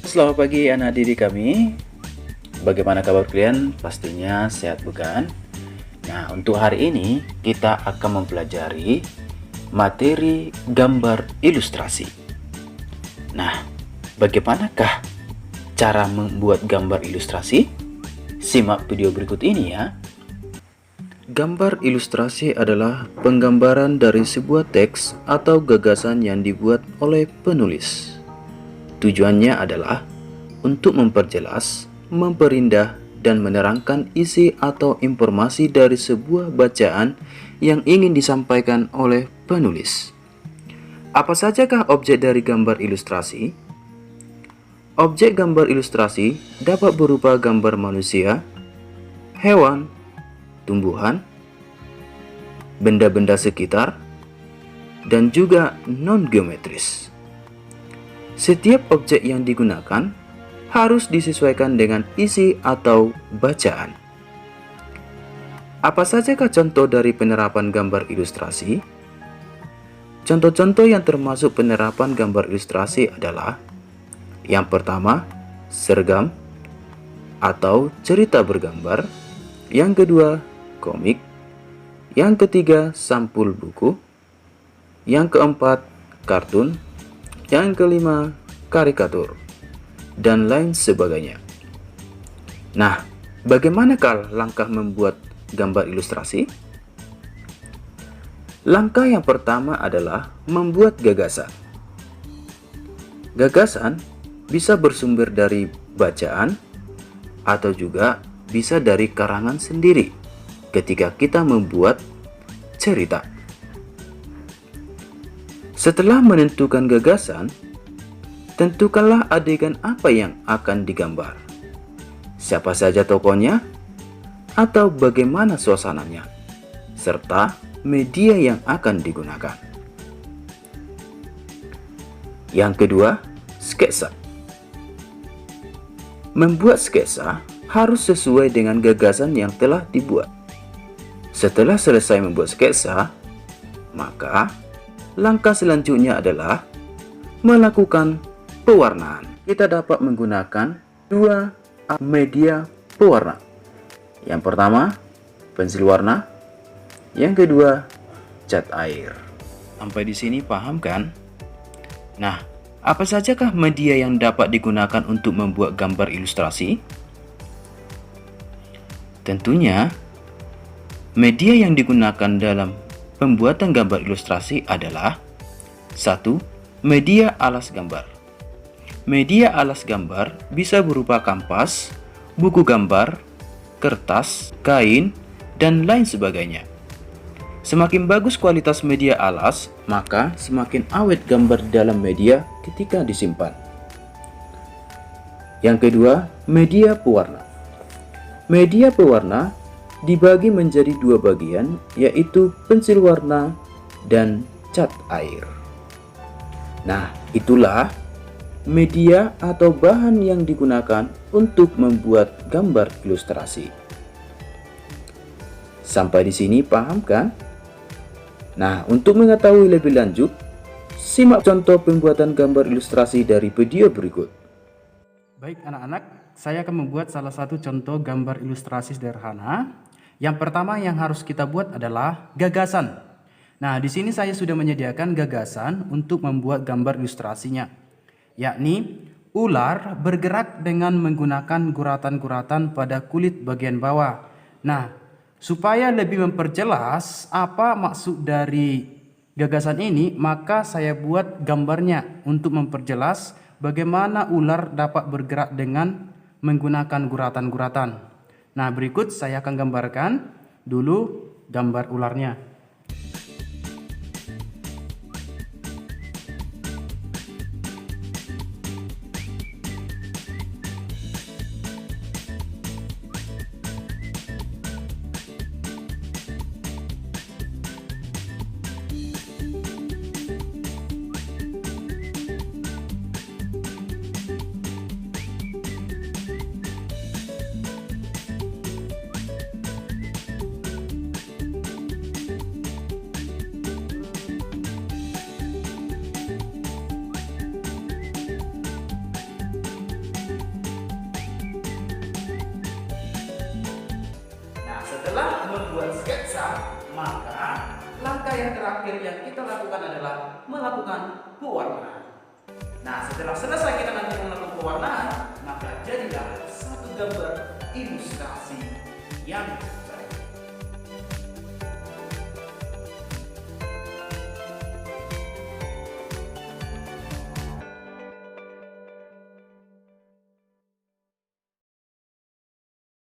Selamat pagi anak didik kami. Bagaimana kabar kalian? Pastinya sehat bukan? Nah, untuk hari ini kita akan mempelajari materi gambar ilustrasi. Nah, bagaimanakah cara membuat gambar ilustrasi? Simak video berikut ini ya. Gambar ilustrasi adalah penggambaran dari sebuah teks atau gagasan yang dibuat oleh penulis. Tujuannya adalah untuk memperjelas, memperindah, dan menerangkan isi atau informasi dari sebuah bacaan yang ingin disampaikan oleh penulis. Apa sajakah objek dari gambar ilustrasi? Objek gambar ilustrasi dapat berupa gambar manusia, hewan, tumbuhan, benda-benda sekitar, dan juga non-geometris. Setiap objek yang digunakan harus disesuaikan dengan isi atau bacaan. Apa sajakah contoh dari penerapan gambar ilustrasi? Contoh-contoh yang termasuk penerapan gambar ilustrasi adalah: yang pertama, sergam atau cerita bergambar; yang kedua, komik; yang ketiga, sampul buku; yang keempat, kartun; yang kelima, karikatur, dan lain sebagainya. Nah, bagaimanakah langkah membuat gambar ilustrasi? Langkah yang pertama adalah membuat gagasan. Gagasan bisa bersumber dari bacaan atau juga bisa dari karangan sendiri ketika kita membuat cerita. Setelah menentukan gagasan, tentukanlah adegan apa yang akan digambar, siapa saja tokohnya, atau bagaimana suasananya, serta media yang akan digunakan. Yang kedua, sketsa. Membuat sketsa harus sesuai dengan gagasan yang telah dibuat. Setelah selesai membuat sketsa, maka langkah selanjutnya adalah melakukan pewarnaan. Kita dapat menggunakan dua media pewarna. Yang pertama, pensil warna. Yang kedua, cat air. Sampai di sini paham kan? Nah, apa sajakah media yang dapat digunakan untuk membuat gambar ilustrasi? Tentunya, media yang digunakan dalam pembuatan gambar ilustrasi adalah: 1. Media alas gambar. Media alas gambar bisa berupa kanvas, buku gambar, kertas, kain, dan lain sebagainya. Semakin bagus kualitas media alas, maka semakin awet gambar dalam media ketika disimpan. Yang kedua, media pewarna. Media pewarna dibagi menjadi dua bagian, yaitu pensil warna dan cat air. Nah, itulah media atau bahan yang digunakan untuk membuat gambar ilustrasi. Sampai di sini paham kan? Nah, untuk mengetahui lebih lanjut, simak contoh pembuatan gambar ilustrasi dari video berikut. Baik anak-anak, saya akan membuat salah satu contoh gambar ilustrasi sederhana. Yang pertama yang harus kita buat adalah gagasan. Nah, di sini saya sudah menyediakan gagasan untuk membuat gambar ilustrasinya, yakni ular bergerak dengan menggunakan guratan-guratan pada kulit bagian bawah. Nah, supaya lebih memperjelas apa maksud dari gagasan ini, maka saya buat gambarnya untuk memperjelas bagaimana ular dapat bergerak dengan menggunakan guratan-guratan. Nah, berikut saya akan gambarkan dulu gambar ularnya. membuat sketsa, maka langkah yang terakhir yang kita lakukan adalah melakukan pewarnaan. Nah, setelah selesai kita nanti melakukan pewarnaan, maka jadilah satu gambar ilustrasi yang